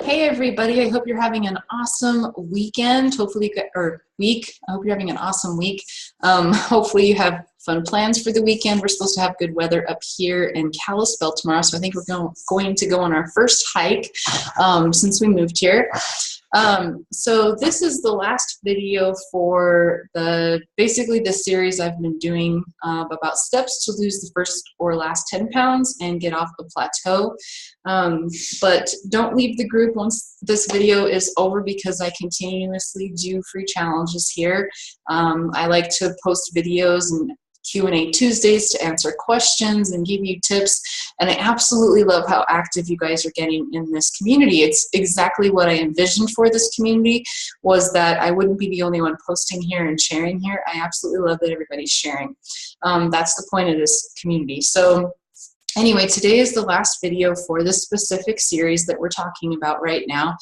Hey everybody, I hope you're having an awesome weekend. Hopefully, or week. I hope you're having an awesome week. Hopefully you have fun plans for the weekend. We're supposed to have good weather up here in Kalispell tomorrow, so I think we're going to go on our first hike since we moved here. So this is the last video for basically the series I've been doing about steps to lose the first or last 10 pounds and get off the plateau. But don't leave the group once this video is over, because I continuously do free challenges here. I like to post videos and Q&A Tuesdays to answer questions and give you tips, and I absolutely love how active you guys are getting in this community. It's exactly what I envisioned for this community, was that I wouldn't be the only one posting here and sharing here. I absolutely love that everybody's sharing. That's the point of this community. So anyway, today is the last video for this specific series that we're talking about right now.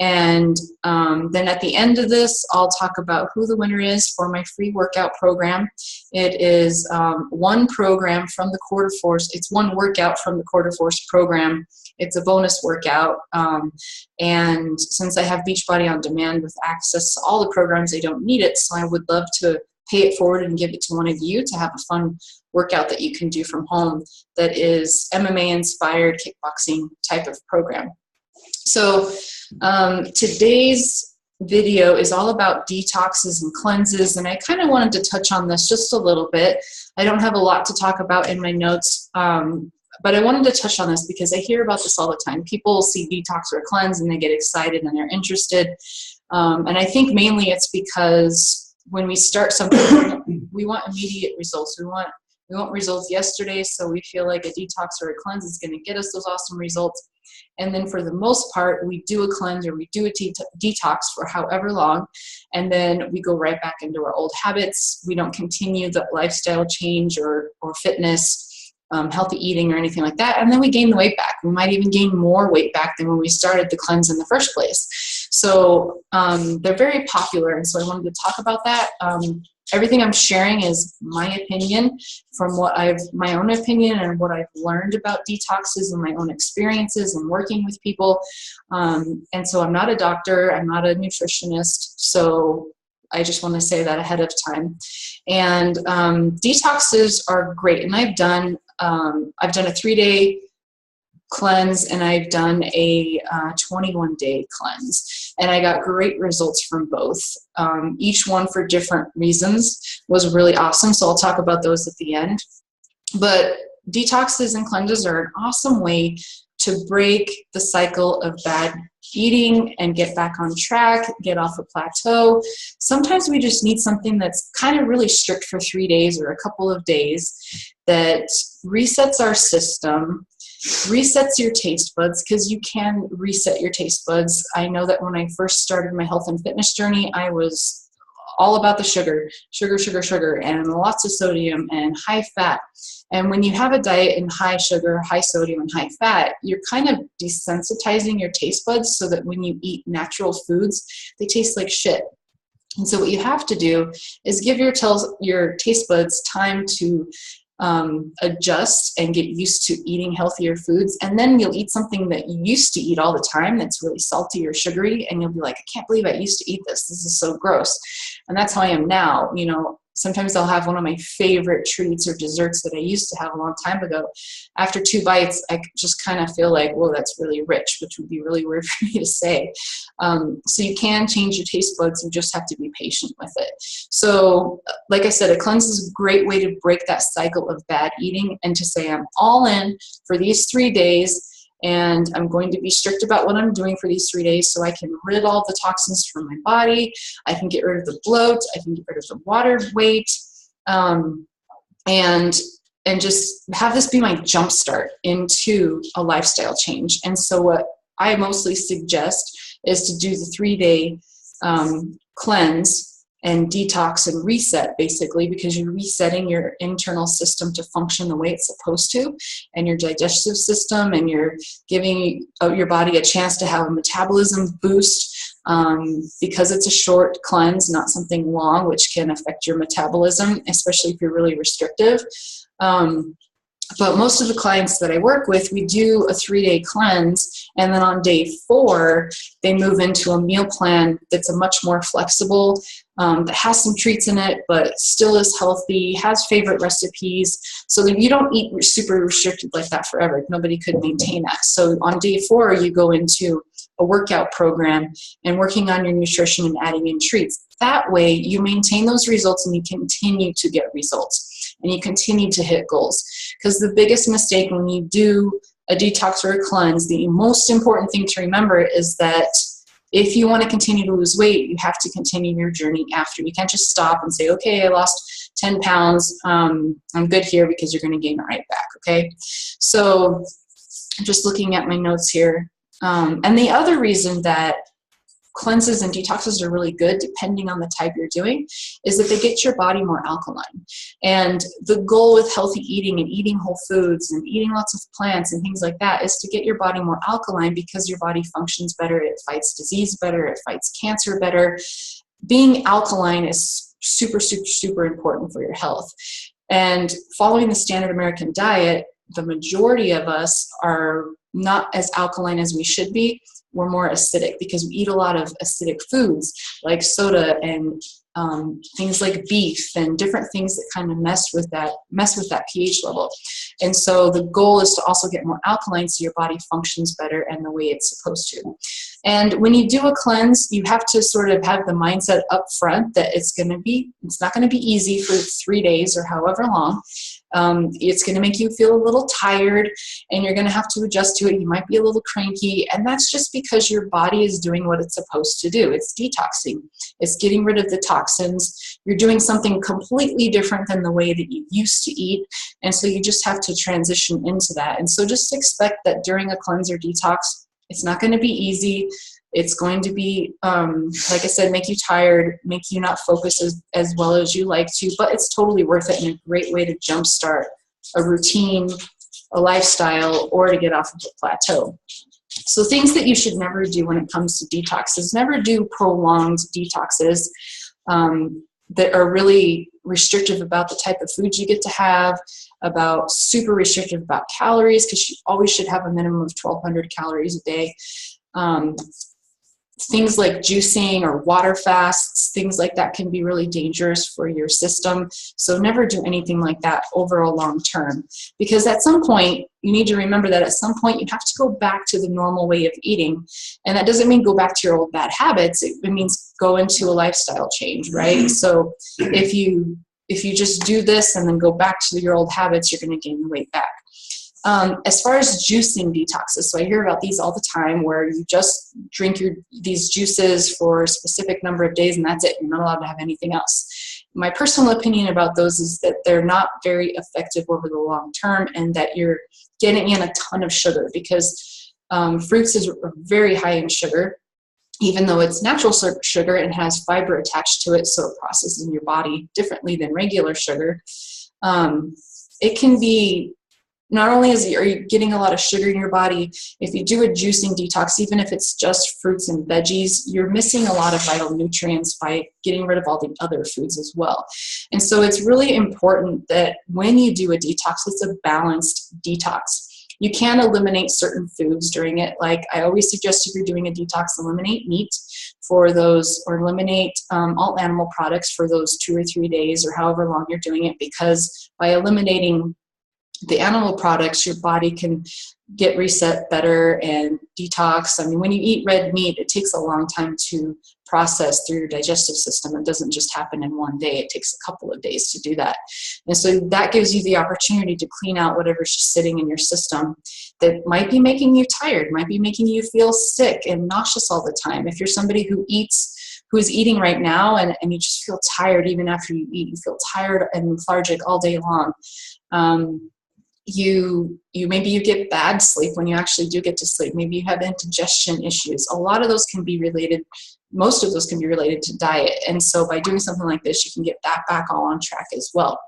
And then at the end of this, I'll talk about who the winner is for my free workout program. It is one program from the Quarter Force. It's one workout from the Quarter Force program. It's a bonus workout. And since I have Beachbody on Demand with access to all the programs, I don't need it. So I would love to pay it forward and give it to one of you to have a fun workout that you can do from home that is MMA-inspired kickboxing type of program. So today's video is all about detoxes and cleanses, and I kind of wanted to touch on this just a little bit. I don't have a lot to talk about in my notes, but I wanted to touch on this because I hear about this all the time. People see detox or cleanse and they get excited and they're interested, and I think mainly it's because when we start something, we want immediate results. We want results yesterday, so we feel like a detox or a cleanse is going to get us those awesome results. And then for the most part, we do a cleanse or we do a detox for however long, and then we go right back into our old habits. We don't continue the lifestyle change or fitness, healthy eating or anything like that, and then we gain the weight back. We might even gain more weight back than when we started the cleanse in the first place. So they're very popular, and so I wanted to talk about that. Everything I'm sharing is my opinion from my own opinion and what I've learned about detoxes and my own experiences and working with people. And so I'm not a doctor, I'm not a nutritionist, so I just want to say that ahead of time. And detoxes are great, and I've done a 3-day cleanse, and I've done a 21-day cleanse, and I got great results from both. Each one for different reasons was really awesome, so I'll talk about those at the end. But detoxes and cleanses are an awesome way to break the cycle of bad eating and get back on track, get off a plateau. Sometimes we just need something that's kind of really strict for 3 days or a couple of days that resets our system, resets your taste buds, because you can reset your taste buds. I know that when I first started my health and fitness journey, I was all about the sugar, and lots of sodium and high fat. And when you have a diet in high sugar, high sodium, and high fat, you're kind of desensitizing your taste buds so that when you eat natural foods, they taste like shit. And so what you have to do is give your taste buds time to adjust and get used to eating healthier foods, and then you'll eat something that you used to eat all the time that's really salty or sugary, and you'll be like, I can't believe I used to eat this. This is so gross. And that's how I am now. You know, sometimes I'll have one of my favorite treats or desserts that I used to have a long time ago. After 2 bites, I just kind of feel like, whoa, that's really rich, which would be really weird for me to say. So you can change your taste buds. You just have to be patient with it. So like I said, a cleanse is a great way to break that cycle of bad eating and to say, I'm all in for these 3 days, and I'm going to be strict about what I'm doing for these 3 days so I can rid all the toxins from my body. I can get rid of the bloat. I can get rid of the water weight, and just have this be my jump start into a lifestyle change. And so what I mostly suggest is to do the 3-day cleanse and detox and reset, basically, because you're resetting your internal system to function the way it's supposed to, and your digestive system, and you're giving your body a chance to have a metabolism boost, because it's a short cleanse, not something long, which can affect your metabolism, especially if you're really restrictive. But most of the clients that I work with, we do a 3-day cleanse, And then on day 4, they move into a meal plan that's a much more flexible, that has some treats in it, but still is healthy, has favorite recipes, so that you don't eat super restricted like that forever. Nobody could maintain that. So on day 4, you go into a workout program and working on your nutrition and adding in treats. That way you maintain those results and you continue to get results and you continue to hit goals. Because the biggest mistake when you do a detox or a cleanse, the most important thing to remember is that if you want to continue to lose weight, you have to continue your journey after. You can't just stop and say, okay, I lost 10 pounds. I'm good here, because you're going to gain it right back. Okay. So just looking at my notes here. And the other reason that cleanses and detoxes are really good, depending on the type you're doing, is that they get your body more alkaline. And the goal with healthy eating and eating whole foods and eating lots of plants and things like that is to get your body more alkaline, because your body functions better, it fights disease better, it fights cancer better. Being alkaline is super, super, super important for your health. And following the standard American diet, the majority of us are not as alkaline as we should be. We're more acidic because we eat a lot of acidic foods like soda and things like beef and different things that kind of mess with that pH level. And so the goal is to also get more alkaline so your body functions better and the way it's supposed to. And when you do a cleanse, you have to sort of have the mindset up front that it's not going to be easy for 3 days or however long. It's going to make you feel a little tired and you're going to have to adjust to it. You might be a little cranky, and that's just because your body is doing what it's supposed to do. It's detoxing. It's getting rid of the toxins. You're doing something completely different than the way that you used to eat, and so you just have to transition into that. And so just expect that during a cleanse or detox, it's not going to be easy. It's going to be, like I said, make you tired, make you not focus as well as you like to, but it's totally worth it and a great way to jumpstart a routine, a lifestyle, or to get off of the plateau. So things that you should never do when it comes to detoxes: never do prolonged detoxes that are really restrictive about the type of foods you get to have, about super restrictive about calories, because you always should have a minimum of 1,200 calories a day. Things like juicing or water fasts, things like that can be really dangerous for your system. So never do anything like that over a long term, because at some point, you need to remember that at some point you have to go back to the normal way of eating. And that doesn't mean go back to your old bad habits. It means go into a lifestyle change, right? So if you just do this and then go back to your old habits, you're going to gain the weight back. As far as juicing detoxes, so I hear about these all the time, where you just drink these juices for a specific number of days and that's it. You're not allowed to have anything else. My personal opinion about those is that they're not very effective over the long term, and that you're getting in a ton of sugar, because fruits are very high in sugar. Even though it's natural sugar and has fiber attached to it, so it processes in your body differently than regular sugar. It can be, not only are you getting a lot of sugar in your body, if you do a juicing detox, even if it's just fruits and veggies, you're missing a lot of vital nutrients by getting rid of all the other foods as well. And so it's really important that when you do a detox, it's a balanced detox. You can eliminate certain foods during it. Like I always suggest, if you're doing a detox, eliminate meat for those, or eliminate all animal products for those 2 or 3 days or however long you're doing it, because by eliminating the animal products, your body can get reset better and detox. I mean, when you eat red meat, it takes a long time to process through your digestive system. It doesn't just happen in one day. It takes a couple of days to do that. And so that gives you the opportunity to clean out whatever's just sitting in your system that might be making you tired, might be making you feel sick and nauseous all the time. If you're somebody who is eating right now and you just feel tired even after you eat, you feel tired and lethargic all day long. Maybe you get bad sleep when you actually do get to sleep. Maybe you have indigestion issues. A lot of those can be related, most of those can be related to diet. And so by doing something like this, you can get that back all on track as well.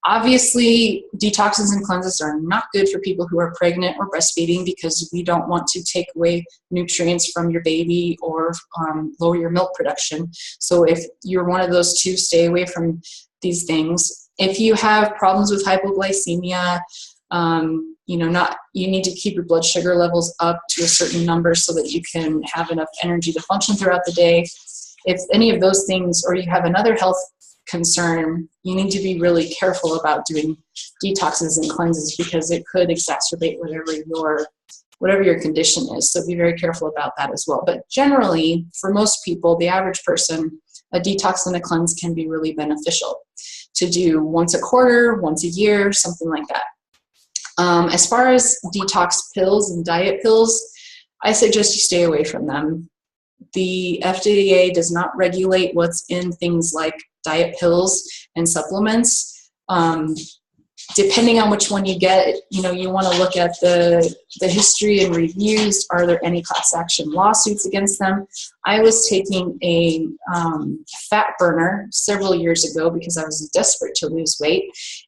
Obviously, detoxes and cleanses are not good for people who are pregnant or breastfeeding, because we don't want to take away nutrients from your baby or lower your milk production. So if you're one of those two, stay away from these things. If you have problems with hypoglycemia, you need to keep your blood sugar levels up to a certain number so that you can have enough energy to function throughout the day. If any of those things, or you have another health concern, you need to be really careful about doing detoxes and cleanses, because it could exacerbate whatever your condition is. So be very careful about that as well. But generally, for most people, the average person, a detox and a cleanse can be really beneficial to do once a quarter, once a year, something like that. As far as detox pills and diet pills, I suggest you stay away from them. The FDA does not regulate what's in things like diet pills and supplements. Depending on which one you get, you want to look at the history and reviews. Are there any class action lawsuits against them? I was taking a fat burner several years ago because I was desperate to lose weight,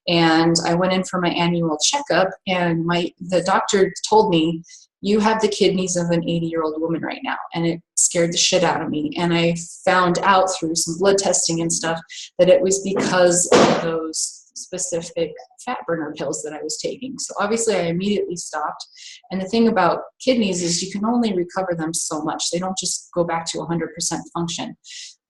and I went in for my annual checkup, and the doctor told me, "You have the kidneys of an 80-year-old woman right now." And it scared the shit out of me. And I found out through some blood testing and stuff that it was because of those specific fat burner pills that I was taking. So obviously I immediately stopped. And the thing about kidneys is you can only recover them so much. They don't just go back to 100% function.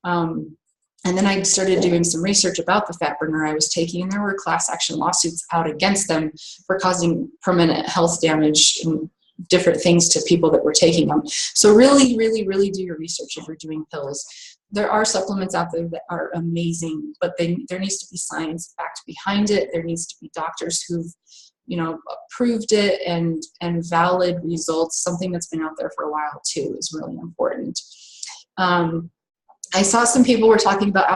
And then I started doing some research about the fat burner I was taking, and there were class action lawsuits out against them for causing permanent health damage and different things to people that were taking them. So really, really, really do your research if you're doing pills. There are supplements out there that are amazing, but there needs to be science backed behind it. There needs to be doctors who've, approved it and valid results. Something that's been out there for a while too is really important. I saw some people were talking about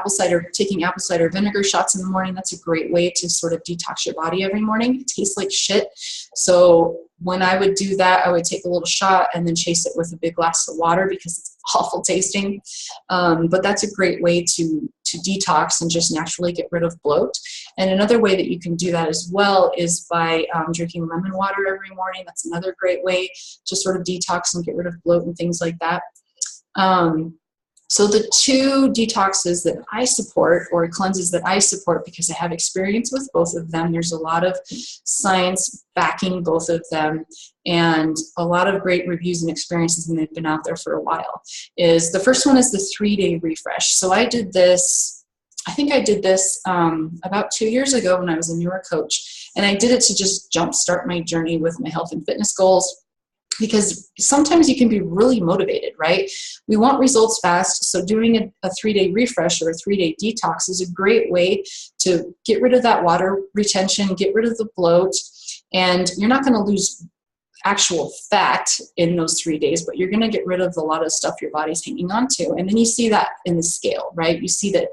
taking apple cider vinegar shots in the morning. That's a great way to sort of detox your body every morning. It tastes like shit. So when I would do that, I would take a little shot and then chase it with a big glass of water because it's awful tasting. But that's a great way to detox and just naturally get rid of bloat. And another way that you can do that as well is by drinking lemon water every morning. That's another great way to sort of detox and get rid of bloat and things like that. So the two detoxes that I support, or cleanses that I support, because I have experience with both of them, there's a lot of science backing both of them and a lot of great reviews and experiences, and they've been out there for a while, is the first one is the 3-day refresh. So I think I did this about 2 years ago when I was a newer coach, and I did it to just jumpstart my journey with my health and fitness goals. Because sometimes you can be really motivated, right? We want results fast, so doing a 3-day refresh or a 3-day detox is a great way to get rid of that water retention, get rid of the bloat, and you're not going to lose actual fat in those 3 days, but you're going to get rid of a lot of stuff your body's hanging on to. And then you see that in the scale, right? You see that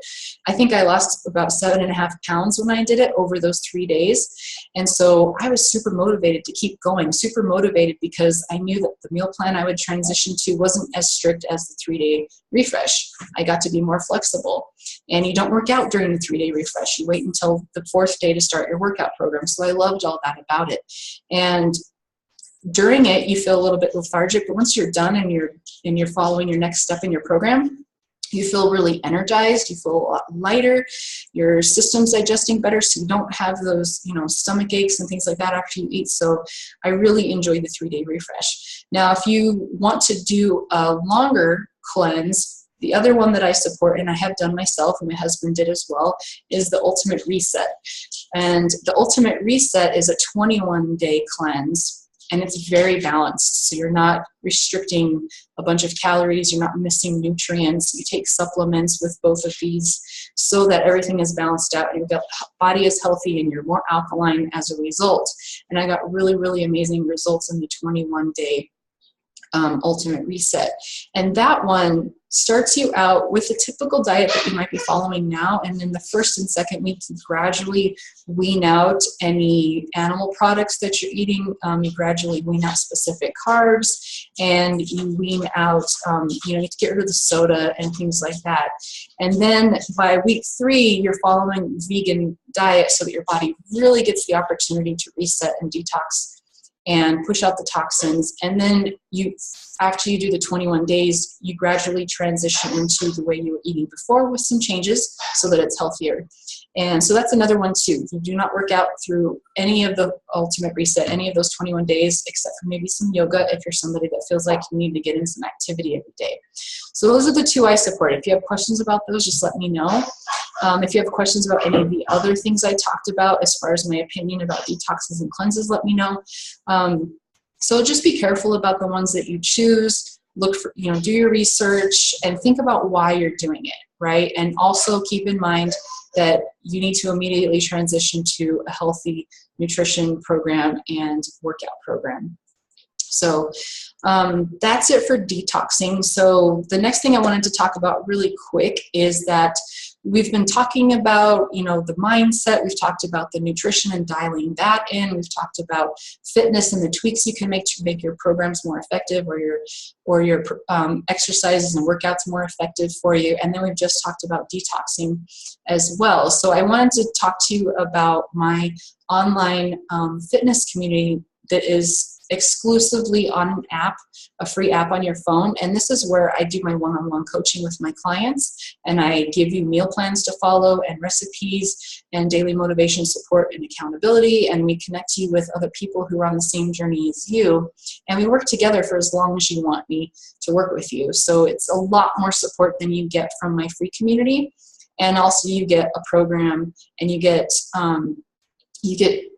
I think I lost about 7.5 pounds when I did it over those 3 days. And so I was super motivated to keep going, super motivated because I knew that the meal plan I would transition to wasn't as strict as the 3-day refresh. I got to be more flexible. And you don't work out during the 3-day refresh. You wait until the 4th day to start your workout program. So I loved all that about it. And during it, you feel a little bit lethargic, but once you're done and you're following your next step in your program, you feel really energized. You feel a lot lighter. Your system's digesting better, so you don't have those, stomach aches and things like that after you eat. So I really enjoy the 3-day refresh. Now, if you want to do a longer cleanse, the other one that I support, and I have done myself, and my husband did as well, is the Ultimate Reset. And the Ultimate Reset is a 21-day cleanse. And it's very balanced. So you're not restricting a bunch of calories. You're not missing nutrients. You take supplements with both of these so that everything is balanced out. Your body is healthy and you're more alkaline as a result. And I got really, really amazing results in the 21-day Ultimate Reset. And that one starts you out with the typical diet that you might be following now. And in the first and second week, you gradually wean out any animal products that you're eating. You gradually wean out specific carbs, and you wean out, you have to get rid of the soda and things like that. And then by week 3, you're following vegan diet so that your body really gets the opportunity to reset and detox and push out the toxins. And then after you do the 21 days, you gradually transition into the way you were eating before with some changes so that it's healthier. And so that's another one too. You do not work out through any of the ultimate reset, any of those 21 days, except for maybe some yoga if you're somebody that feels like you need to get in some activity every day. So those are the two I support. If you have questions about those, just let me know. If you have questions about any of the other things I talked about, as far as my opinion about detoxes and cleanses, let me know. So just be careful about the ones that you choose. Look for, do your research and think about why you're doing it, right? And also keep in mind that you need to immediately transition to a healthy nutrition program and workout program. So that's it for detoxing. So the next thing I wanted to talk about really quick is that we've been talking about, the mindset. We've talked about the nutrition and dialing that in. We've talked about fitness and the tweaks you can make to make your programs more effective, or your exercises and workouts more effective for you. And then we've just talked about detoxing as well. So I wanted to talk to you about my online fitness community that is exclusively on an app, a free app on your phone. And this is where I do my one-on-one coaching with my clients, and I give you meal plans to follow and recipes and daily motivation, support, and accountability. And we connect you with other people who are on the same journey as you. And we work together for as long as you want me to work with you. So it's a lot more support than you get from my free community. And also you get a program, and you get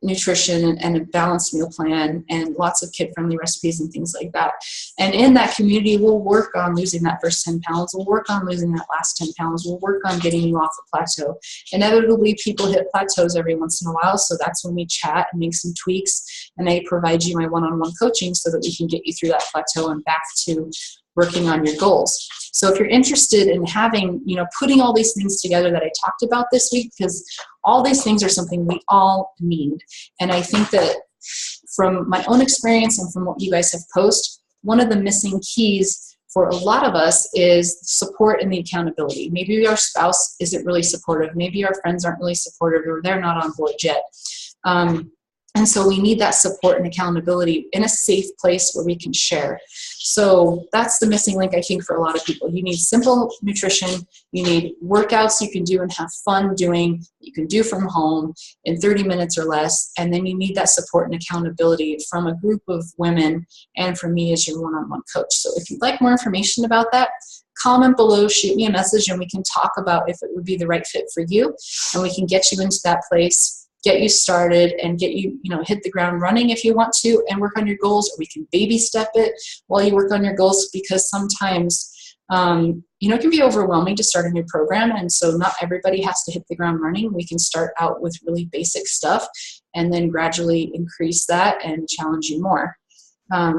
nutrition and a balanced meal plan and lots of kid-friendly recipes and things like that. And in that community, we'll work on losing that first 10 pounds. We'll work on losing that last 10 pounds. We'll work on getting you off the plateau. Inevitably, people hit plateaus every once in a while, so that's when we chat and make some tweaks, and I provide you my one-on-one coaching so that we can get you through that plateau and back to working on your goals. So if you're interested in having, putting all these things together that I talked about this week, because all these things are something we all need. And I think that from my own experience and from what you guys have posted, one of the missing keys for a lot of us is support and the accountability. Maybe our spouse isn't really supportive. Maybe our friends aren't really supportive, or they're not on board yet. And so we need that support and accountability in a safe place where we can share. So that's the missing link, I think, for a lot of people. You need simple nutrition. You need workouts you can do and have fun doing, you can do from home in 30 minutes or less. And then you need that support and accountability from a group of women and from me as your one-on-one coach. So if you'd like more information about that, comment below, shoot me a message, and we can talk about if it would be the right fit for you. And we can get you into that place, get you started, and get you, hit the ground running if you want to and work on your goals, or we can baby step it while you work on your goals, because sometimes, it can be overwhelming to start a new program. And so not everybody has to hit the ground running. We can start out with really basic stuff and then gradually increase that and challenge you more.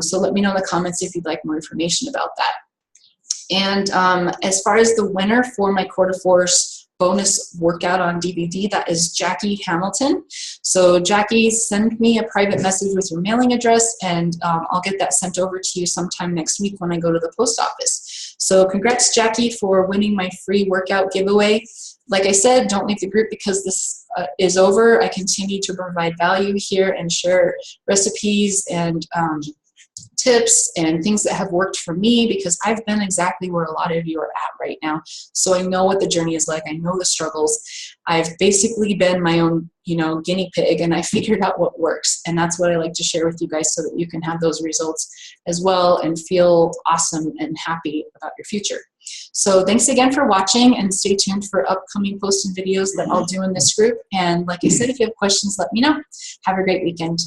So let me know in the comments if you'd like more information about that. And as far as the winner for my Core to Force bonus workout on DVD, that is Jackie Hamilton. So Jackie, send me a private message with your mailing address, and I'll get that sent over to you sometime next week when I go to the post office. So congrats, Jackie, for winning my free workout giveaway. Like I said, don't leave the group because this is over. I continue to provide value here and share recipes and tips and things that have worked for me, because I've been exactly where a lot of you are at right now. So I know what the journey is like. I know the struggles. I've basically been my own, guinea pig, and I figured out what works. And that's what I like to share with you guys so that you can have those results as well and feel awesome and happy about your future. So thanks again for watching, and stay tuned for upcoming posts and videos that I'll do in this group. And like I said, if you have questions, let me know. Have a great weekend.